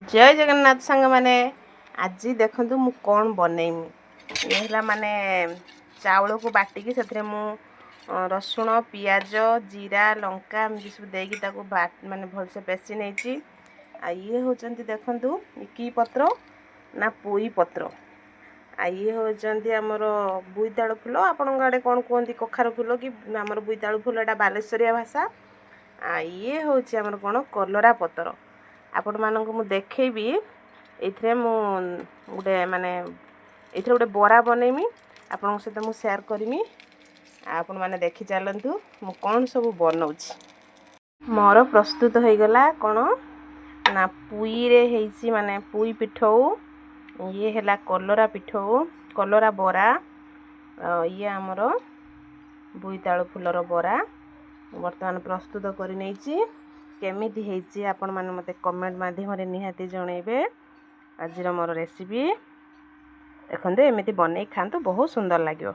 जय जगन्नाथ सांग मैंने आज देखु मु कौन बनईमी ये माने चाउल को बाटिकी से मु रसुण पियाज जीरा लंका एमती सब देकी माने भलसे पेसी नहीं ये होचंती देखंतु की पत्र ना पुई पत्र ये होचंती हमर बुईतालु फूल आपण आड़े कौन कहती कखार फूल कि आमर बुईतालु फूल एटा बालेश्वरिया भाषा ये होची हमर कौन कलरा पत्र आपण मानक मु देखैबी एथरे मु गोटे माने एथरे गोटे बरा बनैमी आपण सहित मु शेयर करमी आपण माने देखि चलंतु मु कौन सब बनौछि मोर प्रस्तुत हो गला कौन ना पुई रे हेसी माने पुई पिठौ ये हैला कलरा पिठौ कलरा बरा ये हमर बुईतालु फूलर बरा वर्तमान प्रस्तुत करि नैछि केमिति हेछि आपण माने मते कमेंट माध्यम रे निहाती जणैबे आज मोर रेसिपी देखंदे एमिति बनै खांतु बहुत सुंदर लागियो।